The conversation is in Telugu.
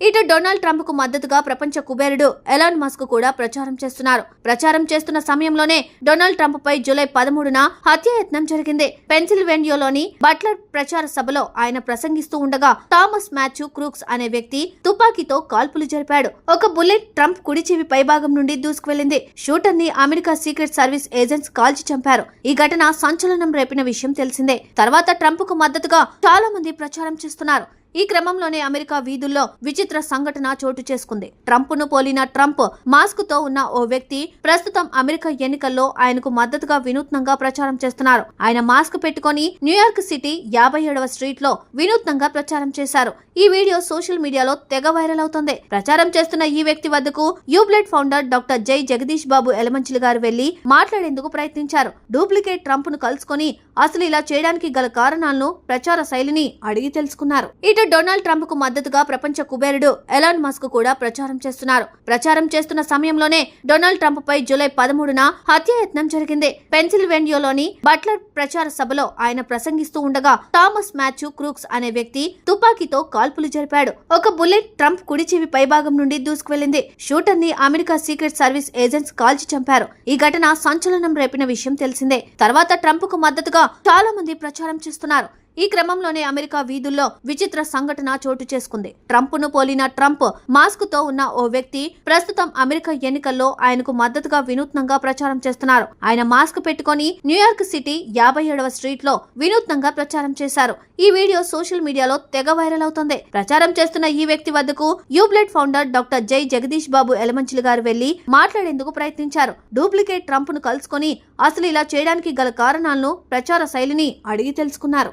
ఇటు డొనాల్డ్ ట్రంప్ కు మద్దతుగా ప్రపంచ కుబేరుడు ఎలాన్ మస్క్ కూడా ప్రచారం చేస్తున్నారు. ప్రచారం చేస్తున్న సమయంలోనే డొనాల్డ్ ట్రంప్ పై జూలై 13న హత్యాయత్నం జరిగింది. పెన్సిల్వేనియాలోని బట్లర్ ప్రచార సభలో ఆయన ప్రసంగిస్తూ ఉండగా థామస్ మాథ్యూ క్రూక్స్ అనే వ్యక్తి తుపాకీతో కాల్పులు జరిపాడు. ఒక బుల్లెట్ ట్రంప్ కుడి చెవి పైభాగం నుండి దూసుకువెళ్లింది. షూటర్ ని అమెరికా సీక్రెట్ సర్వీస్ ఏజెంట్స్ కాల్చి చంపారు. ఈ ఘటన సంచలనం రేపిన విషయం తెలిసిందే. తర్వాత ట్రంప్ కు మద్దతుగా చాలా మంది ప్రచారం చేస్తున్నారు. ఈ క్రమంలోనే అమెరికా వీధుల్లో విచిత్ర సంఘటన చోటు చేసుకుంది. ట్రంప్ ను పోలిన ట్రంప్ మాస్క్ తో ఉన్న ఓ వ్యక్తి ప్రస్తుతం అమెరికా ఎన్నికల్లో ఆయనకు మద్దతుగా వినూత్నంగా ప్రచారం చేస్తున్నారు. ఆయన మాస్క్ పెట్టుకుని న్యూయార్క్ సిటీ 57వ స్ట్రీట్ లో వినూత్నంగా ప్రచారం చేశారు. ఈ వీడియో సోషల్ మీడియాలో తెగ వైరల్ అవుతుంది. ప్రచారం చేస్తున్న ఈ వ్యక్తి వద్దకు యూబ్లెట్ ఫౌండర్ డాక్టర్ జై జగదీష్ బాబు ఎలమంచిలి గారు వెళ్లి మాట్లాడేందుకు ప్రయత్నించారు. డూప్లికేట్ ట్రంప్ ను కలుసుకుని అసలు ఇలా చేయడానికి గల కారణాలను, ప్రచార శైలిని అడిగి తెలుసుకున్నారు. ఇటు డొనాల్డ్ ట్రంప్ కు మద్దతుగా ప్రపంచ కుబేరుడు ఎలాన్ మస్క్ కూడా ప్రచారం చేస్తున్నారు. ప్రచారం చేస్తున్న సమయంలోనే డొనాల్డ్ ట్రంప్ పై జూలై 13న హత్యాయత్నం జరిగింది. పెన్సిల్వేనియాలోని బట్లర్ ప్రచార సభలో ఆయన ప్రసంగిస్తూ ఉండగా థామస్ మాథ్యూ క్రూక్స్ అనే వ్యక్తి తుపాకీతో కాల్పులు జరిపాడు. ఒక బుల్లెట్ ట్రంప్ కుడి చెవి పైభాగం నుండి దూసుకువెళ్లింది. షూటర్ ని అమెరికా సీక్రెట్ సర్వీస్ ఏజెంట్స్ కాల్చి చంపారు. ఈ ఘటన సంచలనం రేపిన విషయం తెలిసిందే. తర్వాత ట్రంప్ కు మద్దతుగా చాలా మంది ప్రచారం చేస్తున్నారు. ఈ క్రమంలోనే అమెరికా వీధుల్లో విచిత్ర సంఘటన చోటు చేసుకుంది. ట్రంప్ ను పోలిన ట్రంప్ మాస్క్ తో ఉన్న ఓ వ్యక్తి ప్రస్తుతం అమెరికా ఎన్నికల్లో ఆయనకు మద్దతుగా వినూత్నంగా ప్రచారం చేస్తున్నారు. ఆయన మాస్క్ పెట్టుకుని న్యూయార్క్ సిటీ 57వ స్ట్రీట్ లో వినూత్నంగా ప్రచారం చేశారు. ఈ వీడియో సోషల్ మీడియాలో తెగ వైరల్ అవుతుంది. ప్రచారం చేస్తున్న ఈ వ్యక్తి వద్దకు యూబ్లెట్ ఫౌండర్ డాక్టర్ జై జగదీష్ బాబు ఎలమంచిలి గారు వెళ్లి మాట్లాడేందుకు ప్రయత్నించారు. డూప్లికేట్ ట్రంప్ ను కలుసుకుని అసలు ఇలా చేయడానికి గల కారణాలను, ప్రచార శైలిని అడిగి తెలుసుకున్నారు.